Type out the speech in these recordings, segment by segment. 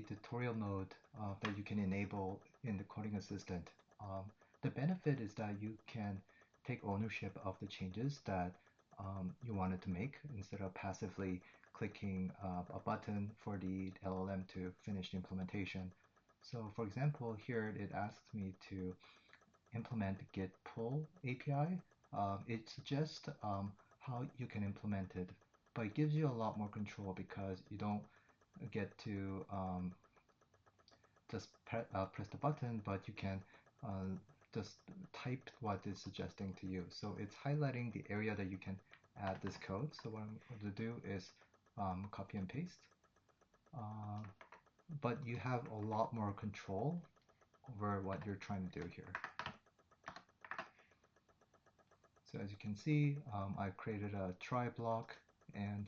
tutorial mode that you can enable in the coding assistant. The benefit is that you can take ownership of the changes that you wanted to make instead of passively clicking a button for the LLM to finish the implementation. So for example, here it asks me to implement the Git pull API. It suggests how you can implement it, but it gives you a lot more control because you don't get to just press the button, but you can just type what it's suggesting to you. So it's highlighting the area that you can add this code. So what I'm going to do is copy and paste. But you have a lot more control over what you're trying to do here. So as you can see, I've created a try block, and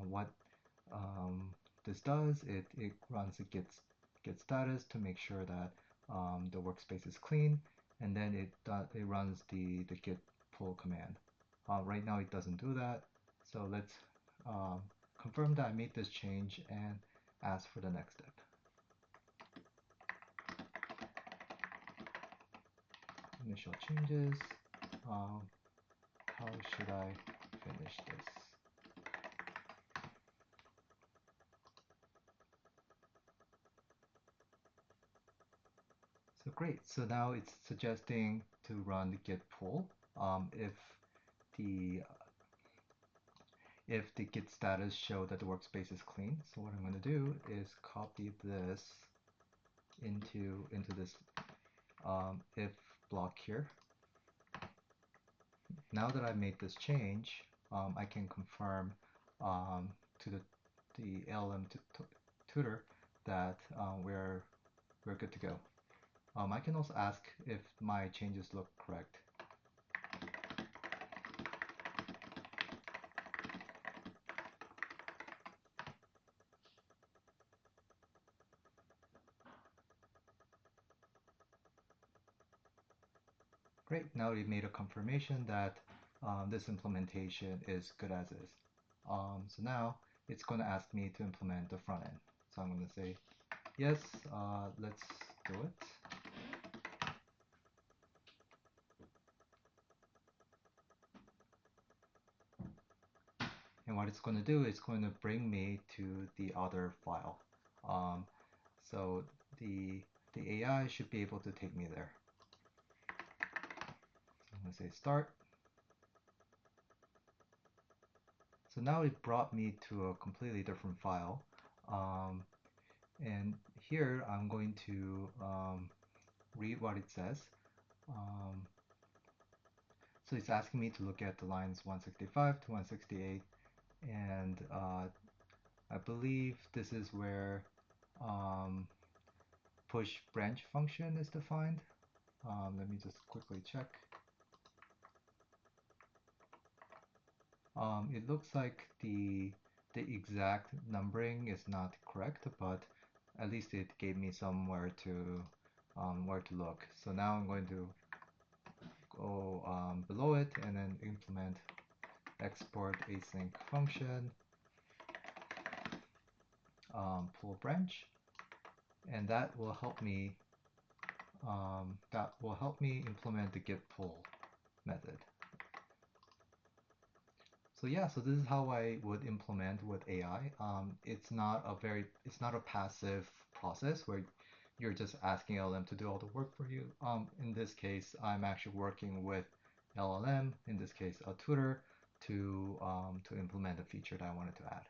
what this does, it runs a git status to make sure that the workspace is clean, and then it runs the git pull command. Right now it doesn't do that, so let's confirm that I made this change and ask for the next step. Initial changes. How should I finish this? So great. So now it's suggesting to run the git pull the if the git status show that the workspace is clean. So what I'm going to do is copy this into this if block here. Now that I've made this change, I can confirm to the LLM tutor that we're good to go. I can also ask if my changes look correct. Great, now we've made a confirmation that this implementation is good as is. So now it's going to ask me to implement the front end. So I'm going to say, yes, let's do it. And what it's going to do is going to bring me to the other file. So the AI should be able to take me there. I'm going to say start. So now it brought me to a completely different file. And here I'm going to read what it says. So it's asking me to look at the lines 165 to 168, and I believe this is where push branch function is defined. Let me just quickly check. It looks like the exact numbering is not correct, but at least it gave me somewhere to where to look. So now I'm going to go below it and then implement export async function pull branch, and that will help me implement the git pull method. So yeah, so this is how I would implement with AI. It's not a passive process where you're just asking LLM to do all the work for you. In this case, I'm actually working with LLM, in this case a tutor, to implement a feature that I wanted to add.